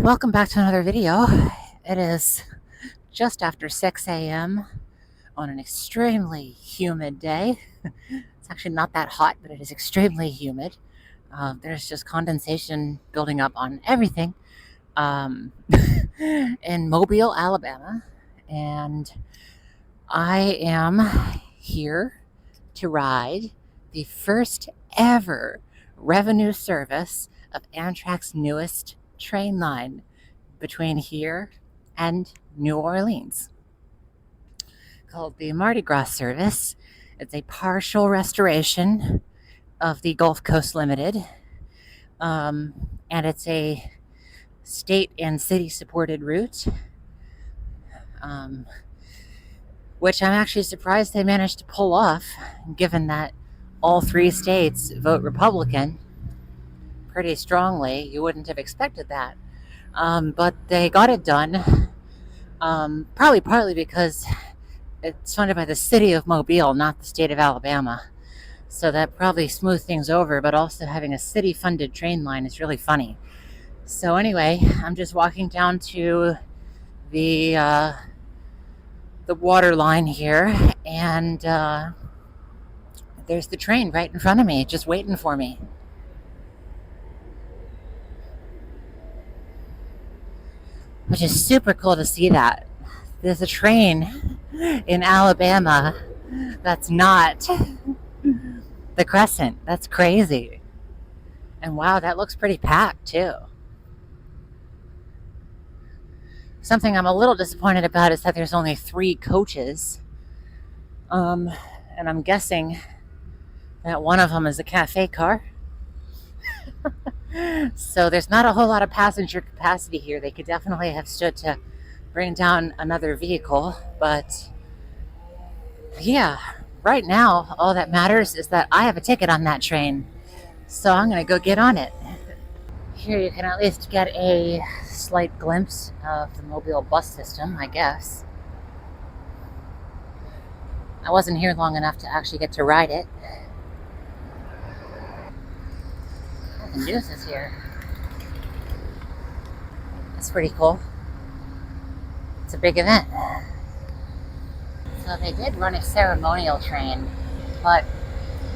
Welcome back to another video. It is just after 6 a.m. on an extremely humid day. It's actually not that hot, but it is extremely humid. There's just condensation building up on everything in Mobile, Alabama. And I am here to ride the first ever revenue service of Amtrak's newest train line between here and New Orleans, called the MARDI service. It's a partial restoration of the Gulf Coast Limited, and it's a state and city supported route, which I'm actually surprised they managed to pull off, given that all three states vote Republican pretty strongly. You wouldn't have expected that. But they got it done, probably partly because it's funded by the city of Mobile, not the state of Alabama. So that probably smoothed things over, but also having a city-funded train line is really funny. So anyway, I'm just walking down to the water line here, and there's the train right in front of me, just waiting for me. Which is super cool to see that. There's a train in Alabama that's not the Crescent. That's crazy. And wow, that looks pretty packed too. Something I'm a little disappointed about is that there's only 3 coaches. And I'm guessing that one of them is a cafe car. So there's not a whole lot of passenger capacity here. They could definitely have stood to bring down another vehicle, but yeah, right now all that matters is that I have a ticket on that train, so I'm gonna go get on it. Here you can at least get a slight glimpse of the Mobile bus system, I guess. I wasn't here long enough to actually get to ride it. The news is here. That's pretty cool. It's a big event. So they did run a ceremonial train, but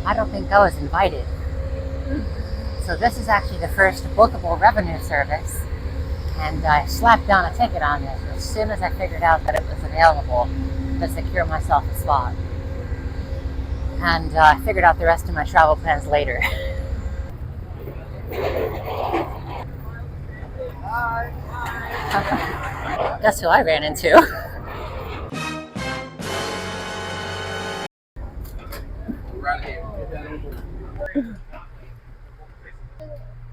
I don't think I was invited. So this is actually the first bookable revenue service, and I slapped down a ticket on this as soon as I figured out that it was available to secure myself a slot. And I figured out the rest of my travel plans later. That's who I ran into.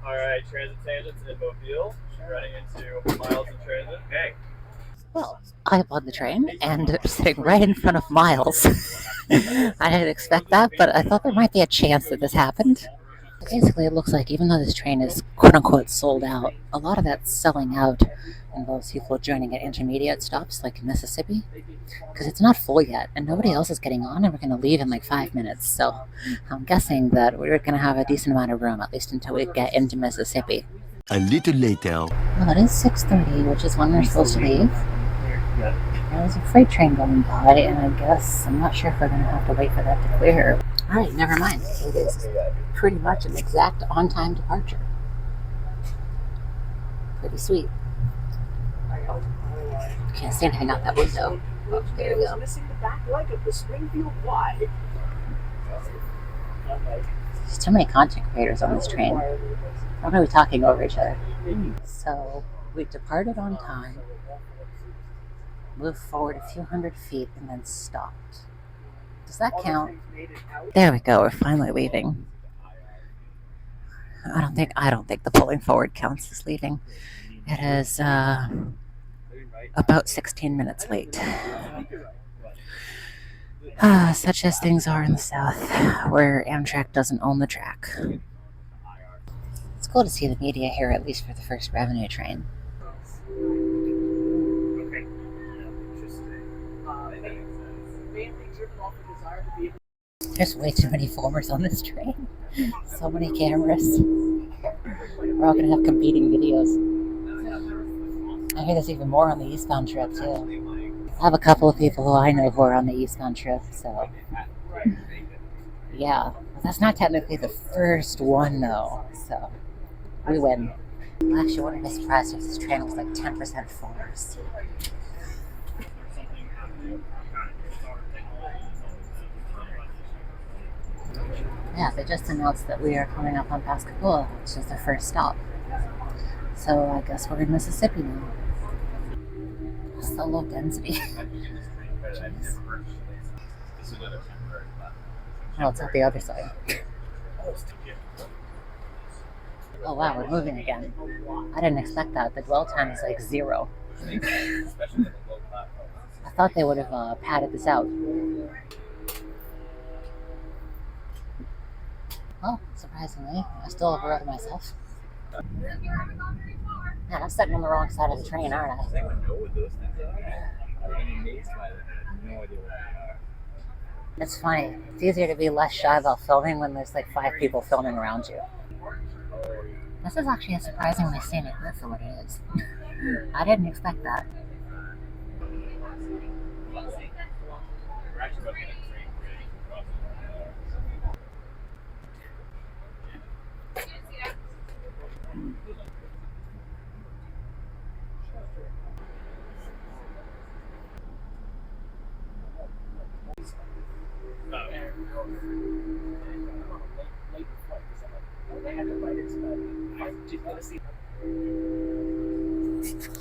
Alright, transit tangents in Mobile. Running into Miles in transit. Okay. Well, I won the train and sitting right in front of Miles. I didn't expect that, but I thought there might be a chance that this happened. Basically, it looks like even though this train is quote-unquote sold out, a lot of that selling out involves people joining at intermediate stops like in Mississippi, because it's not full yet and nobody else is getting on, and we're going to leave in like 5 minutes. So I'm guessing that we're going to have a decent amount of room, at least until we get into Mississippi. A little later. Well, it is 6:30, which is when we're supposed to leave. There's a freight train going by, and I guess I'm not sure if we're going to have to wait for that to clear. All right, never mind. It is pretty much an exact on-time departure. Pretty sweet. Can't see anything out that window. Oh, there we go. Missing the back leg of the Springfield Y. There's too many content creators on this train. Why are we talking over each other? So we departed on time, moved forward a few hundred feet, and then stopped. Does that count? There we go. We're finally leaving. I don't think the pulling forward counts as leaving. It is about 16 minutes late. Such as things are in the South, where Amtrak doesn't own the track. It's cool to see the media here, at least for the first revenue train. There's way too many formers on this train. So many cameras. We're all going to have competing videos. I hear there's even more on the eastbound trip too. I have a couple of people who I know who are on the eastbound trip, so yeah. That's not technically the first one though, so we win. I actually wouldn't be surprised if this train was like 10% full. Yeah, they just announced that we are coming up on Pascagoula, which is the first stop. So I guess we're in Mississippi now. So low density. Oh, it's at the other side. Oh wow, we're moving again. I didn't expect that. The dwell time is like 0. I thought they would have padded this out. Well, surprisingly, I still overrode myself. Man, I'm sitting on the wrong side of the train, aren't I? Does anyone know what those things are? I'm amazed by them. I have no idea what they are. It's funny. It's easier to be less shy about filming when there's like 5 people filming around you. This is actually a surprisingly scenic route for what it is. I didn't expect that.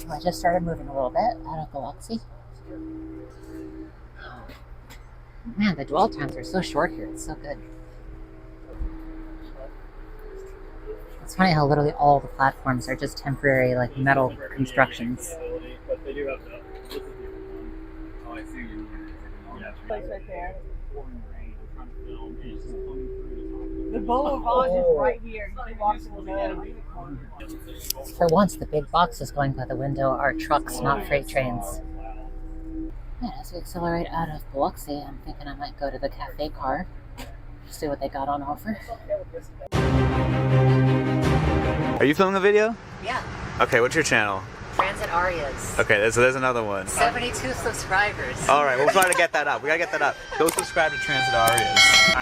I just started moving a little bit out of Biloxi. Man, the dwell times are so short here. It's so good. It's funny how literally all the platforms are just temporary, like metal constructions. But they do have the. Oh, I see. Yeah, place right there. The boulevard is right here. You walk to the For once, the big boxes going by the window are trucks, not freight trains. Yeah, as we accelerate out of Biloxi, I'm thinking I might go to the cafe car, see what they got on offer. Are you filming the video? Yeah, Okay, what's your channel? Transit Arias. Okay, there's another one. 72 subscribers. All right, we'll try to get that up. We gotta get that up. Go subscribe to Transit Arias.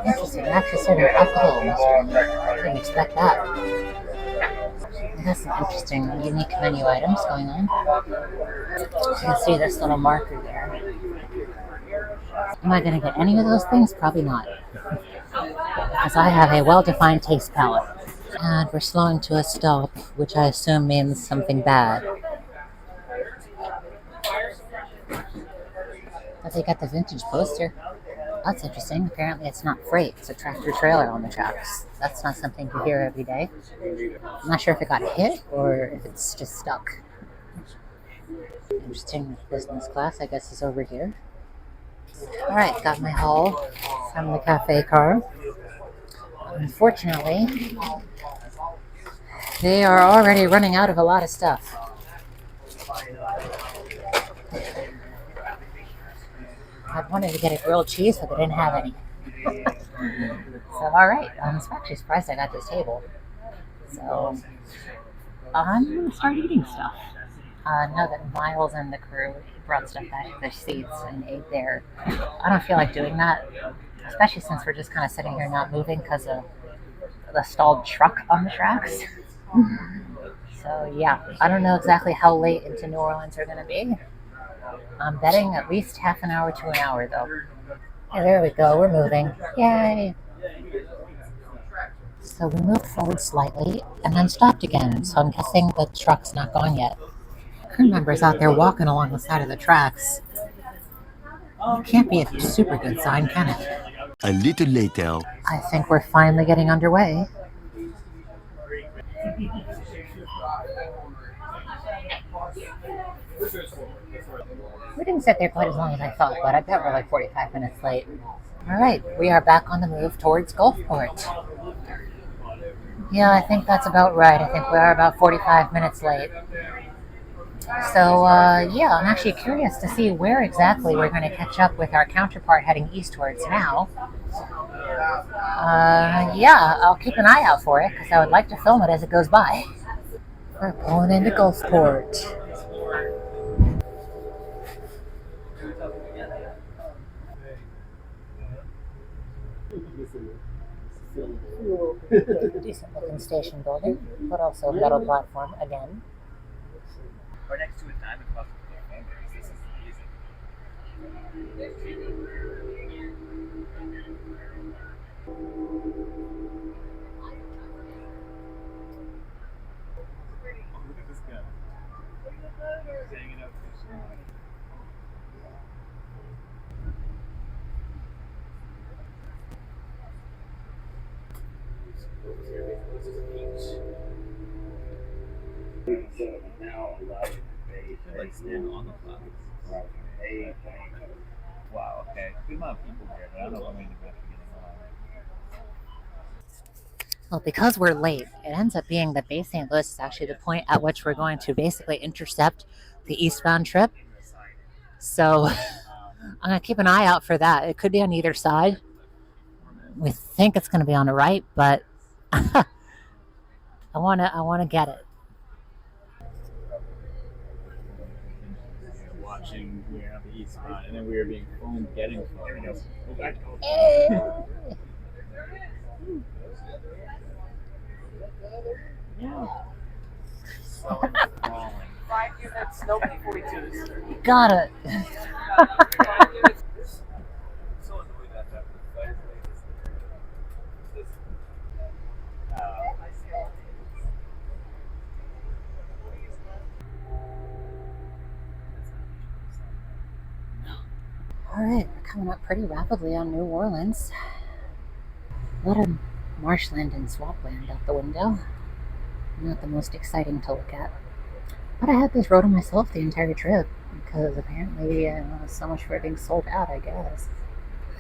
Interesting, actually serving alcohol in this room. I didn't expect that. They got some interesting, unique menu items going on. You can see this little marker there. Am I going to get any of those things? Probably not. Because I have a well-defined taste palette. And we're slowing to a stop, which I assume means something bad. But they got the vintage poster. That's interesting. Apparently it's not freight. It's a tractor trailer on the tracks. That's not something you hear every day. I'm not sure if it got hit or if it's just stuck. Interesting. Business class, I guess, is over here. Alright, got my haul from the cafe car. Unfortunately, they are already running out of a lot of stuff. I wanted to get a grilled cheese, but they didn't have any. So, alright, I'm actually surprised I got this table. So, I'm going to start eating stuff. I know that Miles and the crew brought stuff back to their seats and ate there. I don't feel like doing that, especially since we're just kind of sitting here not moving because of the stalled truck on the tracks. So, yeah, I don't know exactly how late into New Orleans we're going to be. I'm betting at least half an hour to an hour, though. Yeah, there we go. We're moving. Yay! So we moved forward slightly and then stopped again. So I'm guessing the truck's not gone yet. Crew members out there walking along the side of the tracks. It can't be a super good sign, can it? A little later. I think we're finally getting underway. We didn't sit there quite as long as I thought, but I bet we're like 45 minutes late. All right, we are back on the move towards Gulfport. Yeah, I think that's about right. I think we are about 45 minutes late. So, yeah, I'm actually curious to see where exactly we're going to catch up with our counterpart heading eastwards now. Yeah, I'll keep an eye out for it because I would like to film it as it goes by. We're pulling into Gulfport. Decent looking station building, but also metal platform again. Right next to a diamond club. This is amazing. Look at this guy. Hanging out with this guy. Like stand on the platform. Wow, okay. Good amount of people here, but I don't know when we're actually getting on. Well, because we're late, it ends up being that Bay St. Louis is actually the point at which we're going to basically intercept the eastbound trip. So I'm going to keep an eye out for that. It could be on either side. We think it's going to be on the right, but I want to get it. Watching we are on the east side, and then we are being filmed getting filmed. Five units, nobody 42s. Got it. So annoyed that that All right, we're coming up pretty rapidly on New Orleans. A lot of marshland and swampland out the window. Not the most exciting to look at. But I had this road on myself the entire trip because apparently so much for it being sold out, I guess.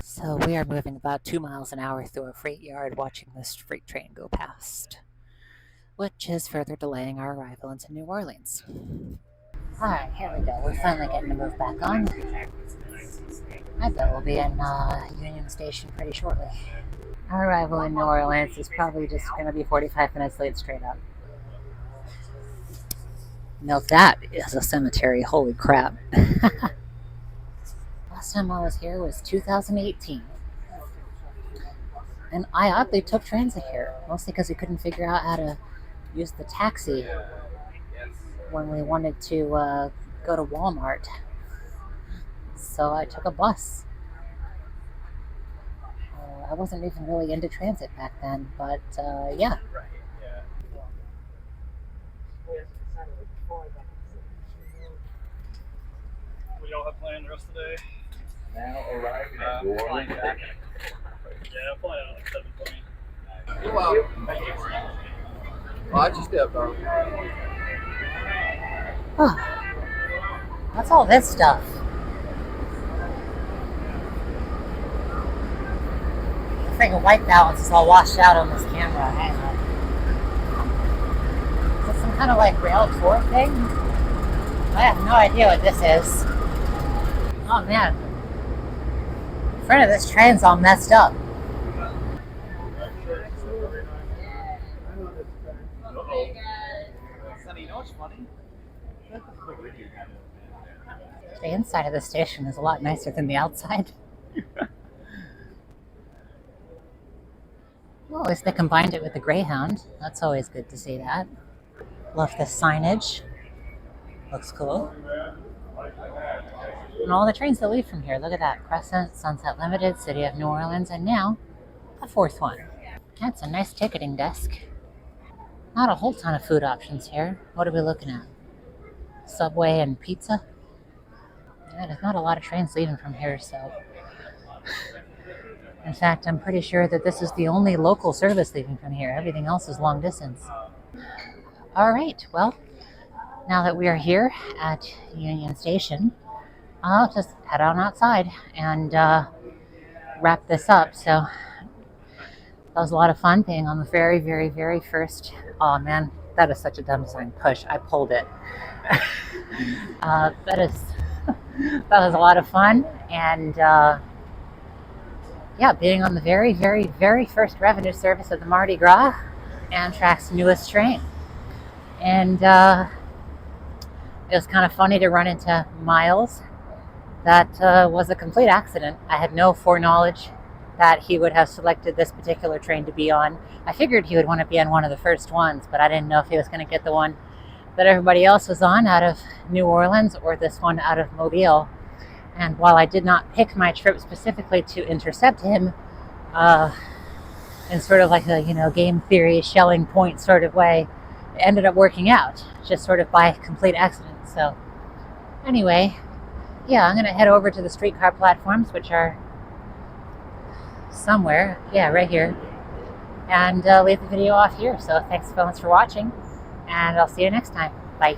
So we are moving about 2 miles an hour through a freight yard watching this freight train go past, which is further delaying our arrival into New Orleans. Alright, here we go. We're finally getting to move back on. I bet we'll be in Union Station pretty shortly. Our arrival in New Orleans is probably just going to be 45 minutes late straight up. Now that is a cemetery, holy crap. Last time I was here was 2018. And I oddly took transit here, mostly because we couldn't figure out how to use the taxi when we wanted to go to Walmart. So I took a bus. I wasn't even really into transit back then, but yeah. We all have planned the rest of the day. Now arriving at New Orleans. Yeah, I'm flying out at 7:20. You're welcome. Watch your step, bro. Oh, what's all this stuff? The freaking white balance is all washed out on this camera. Hang on. Is this some kind of like rail tour thing? I have no idea what this is. Oh man. The front of this train's all messed up. Sonny, you know what's funny? The inside of the station is a lot nicer than the outside. Well, at least they combined it with the Greyhound. That's always good to see that. Love the signage. Looks cool. And all the trains that leave from here. Look at that. Crescent, Sunset Limited, City of New Orleans, and now a fourth one. That's a nice ticketing desk. Not a whole ton of food options here. What are we looking at? Subway and pizza? Yeah, there's not a lot of trains leaving from here, so... In fact, I'm pretty sure that this is the only local service leaving from here. Everything else is long distance. All right, well, now that we are here at Union Station, I'll just head on outside and wrap this up. So That was a lot of fun being on the very, very, very first. Oh man, that is such a dumb sign. Push. I pulled it. That is. That was a lot of fun, and yeah, being on the very, very, very first revenue service of the Mardi Gras, Amtrak's newest train, and it was kind of funny to run into Miles. That was a complete accident. I had no foreknowledge that he would have selected this particular train to be on. I figured he would want to be on one of the first ones, but I didn't know if he was going to get the one that everybody else was on out of New Orleans or this one out of Mobile. And while I did not pick my trip specifically to intercept him in sort of like a, game theory, Schelling point sort of way, it ended up working out just sort of by complete accident. So anyway, yeah, I'm going to head over to the streetcar platforms, which are somewhere, yeah, right here, and leave the video off here. So thanks so much for watching, and I'll see you next time. Bye.